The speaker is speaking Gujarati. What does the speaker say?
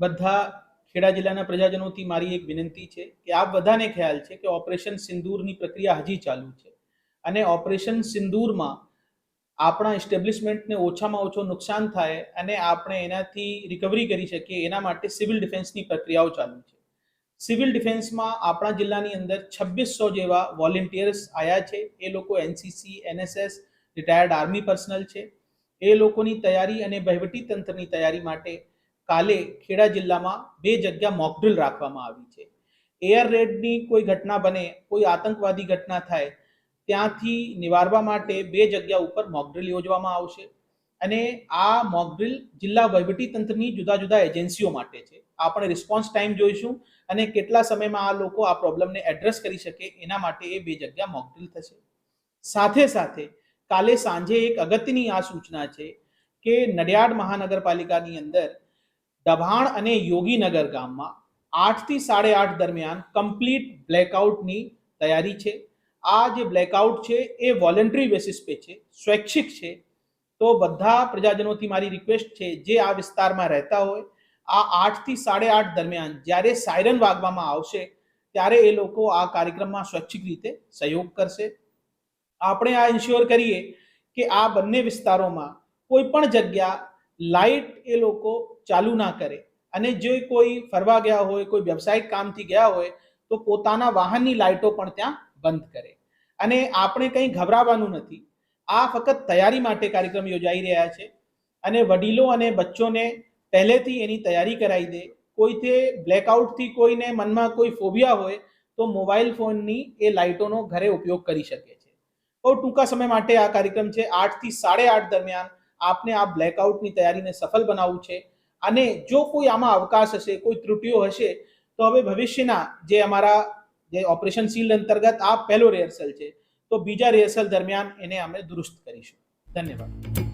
બધા ખેડા જિલ્લાના પ્રજાજનોથી મારી એક વિનંતી છે કે આપ બધાને ખ્યાલ છે કે ઓપરેશન સિંદૂરની પ્રક્રિયા હજી ચાલુ છે અને ઓપરેશન સિંદૂરમાં આપણા એસ્ટેબ્લિશમેન્ટને ઓછામાં ઓછું નુકસાન થાય અને આપણે એનાથી રિકવરી કરી શકીએ એના માટે સિવિલ ડિફેન્સની પ્રક્રિયાઓ ચાલુ છે. સિવિલ ડિફેન્સમાં આપણા જિલ્લાની અંદર 2600 જેવા વોલેન્ટિયર્સ આવ્યા છે. એ લોકો NCC, NSS, retired army personal છે. એ લોકોની તૈયારી અને વહીવટી તંત્રની તૈયારી માટે કાલે ખેડા જિલ્લામાં 2 જગ્યા મોકડ્રીલ રાખવામાં આવી છે. એર રેડની કોઈ ઘટના બને, કોઈ આતંકવાદી ઘટના થાય, ત્યાંથી નિવારવા માટે 2 જગ્યા ઉપર મોકડ્રીલ યોજવામાં આવશે અને આ મોકડ્રીલ જિલ્લા વહીવટી તંત્રની જુદા જુદા એજન્સીઓ માટે છે. આપણે રિસ્પોન્સ ટાઈમ જોઈશું અને કેટલા સમયમાં આ લોકો આ પ્રોબ્લેમને એડ્રેસ કરી શકે એના માટે એ 2 જગ્યા મોકડ્રીલ થશે. સાથે સાથે કાલે સાંજે એક અગત્યની આ સૂચના છે કે નડિયાદ મહાનગરપાલિકાની અંદર દભાણ અને યોગીનગર ગામમાં 8 થી 8:30 દરમિયાન કમ્પ્લીટ બ્લેકઆઉટની તૈયારી છે. આ જે બ્લેકઆઉટ છે એ વોલન્ટરી બેસિસ પે છે, સ્વૈચ્છિક છે. તો બધા પ્રજાજનોથી મારી રિક્વેસ્ટ છે, જે આ વિસ્તારમાં રહેતા હોય, આ 8 થી 8:30 દરમિયાન જ્યારે સાયરન વાગવામાં આવશે ત્યારે એ લોકો આ કાર્યક્રમમાં સ્વૈચ્છિક રીતે સહયોગ કરશે. આપણે આ ઇન્શ્યોર કરીએ કે આ બંને વિસ્તારોમાં કોઈ પણ જગ્યા લાઇટ એ લોકો ચાલુ ના કરે અને જે કોઈ ફરવા ગયા હોય, કોઈ વ્યવસાયિક કામથી ગયા હોય તો પોતાના વાહનની લાઇટો પણ ત્યાં બંધ કરે. અને આપણે કંઈ ગભરાવાનું નથી. આ ફક્ત તૈયારી માટે કાર્યક્રમ યોજાઈ રહ્યા છે અને વડીલો અને બચ્ચોને પહેલેથી એની તૈયારી કરાવી દે. કોઈથી બ્લેકઆઉટથી કોઈને મનમાં કોઈ ફોબિયા હોય તો મોબાઈલ ફોનની એ લાઇટોનો ઘરે ઉપયોગ કરી શકે છે. બહુ ટૂંકા સમય માટે આ કાર્યક્રમ છે. 8 થી 8:30 દરમિયાન આપને આ બ્લેકઆઉટની તૈયારીને સફળ બનાવવું છે. અને જો કોઈ આમાં અવકાશ હશે, કોઈ ત્રુટિઓ હશે તો હવે ભવિષ્યના જે અમારા જે ઓપરેશન શીલ્ડ અંતર્ગત આ પહેલો રિહર્સલ છે, તો બીજા રિહર્સલ દરમિયાન એને અમે દુરુસ્ત કરીશું. ધન્યવાદ.